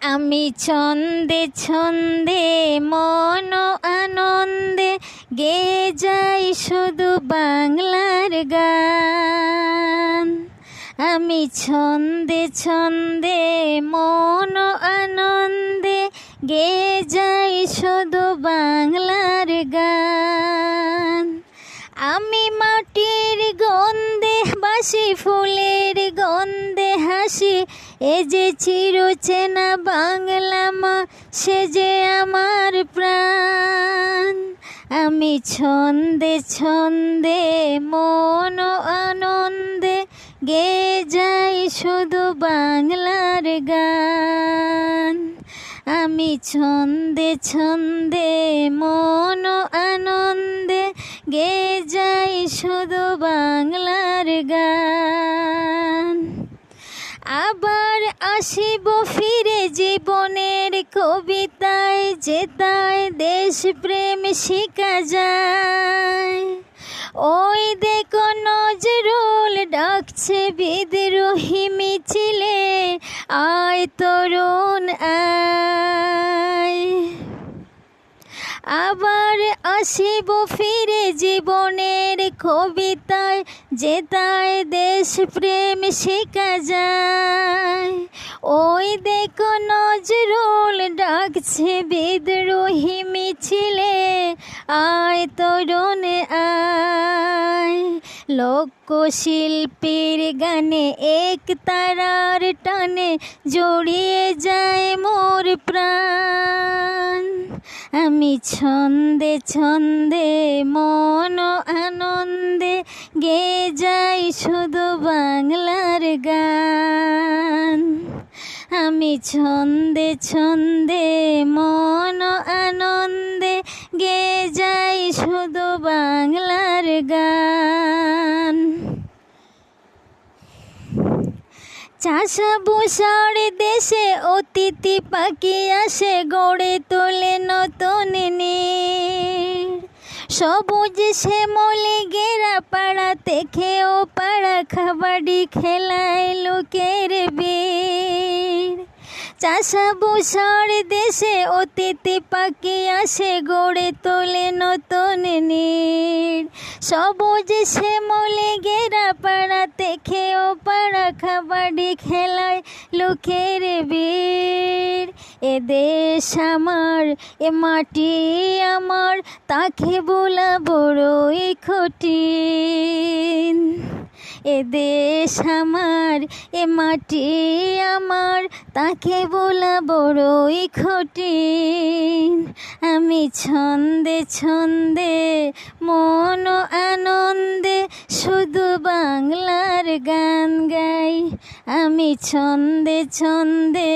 আমি ছন্দে ছন্দে মন আনন্দে গেয়ে যাই শুধু বাংলার গান। আমি ছন্দে ছন্দে মন আনন্দে গেয়ে যাই শুধু বাংলার গান। আমি মাটির গন্ধে বাসি, ফুলের গন্ধে হাসি, এ যে চিরচেনা বাংলা মা, সে যে আমার প্রাণ। আমি ছন্দে ছন্দে মন আনন্দে গেয়ে যাই শুধু বাংলার গান। আমি ছন্দে ছন্দে মন আনন্দে গেয়ে যাই শুধু বাংলার গান। আবার আসিব ফিরে জীবনের কবিতায়, যেতায় দেশ প্রেম শিখা যায়। ওই দেখো নজরুল ডাকছে বিদ্রোহী মিছিলে, আয় তরুণ আয়। আবার আসিব ফিরে জীবনের কবিতায়, যেতায় দেশ প্রেম শেখা যায়। ওই দেখো নজরুল ডাকছে বিদ্রোহী মিছিলে, আয় তরুণ আয়। লোকশিল্পীর গানে এক তারার টানে জড়িয়ে যায় মোর প্রাণ। আমি ছন্দে ছন্দে মন আনন্দে গেয়ে যাই শুধু বাংলার গান। আমি ছন্দে ছন্দে মন আনন্দে গেয়ে যাই শুধু বাংলার গান। চাষাভূষার দেশে অতিথি পাখি আসে, গড়ে তোলে নতুন নীড়। সবুজ শ্যামলে ঘেরা পাড়াতে খেয়েও পাড়া, কাবাডি খেলায় লোকের ভিড়। চাষাভূষার দেশে অতিথি পাখি আসে, গড়ে তোলে নতুন নীড়। সবুজ শ্যামলে ঘেরা পাড়াতে খেয়েও পাড়া, কাবাডি খেলায় লোকের ভিড়। এ দেশ আমার, এ মাটি আমার, তাকে বলা বড়ই কঠিন। এ দেশ আমার, এ মাটি আমার, তাকে বলা বড়ই কঠিন। আমি ছন্দে ছন্দে মন আনন্দে শুধু বাংলার গান গাই। আমি ছন্দে ছন্দে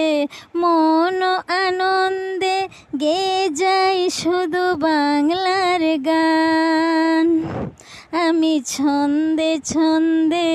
মন আনন্দে গেয়ে যাই শুধু বাংলার গান। আমি ছন্দে ছন্দে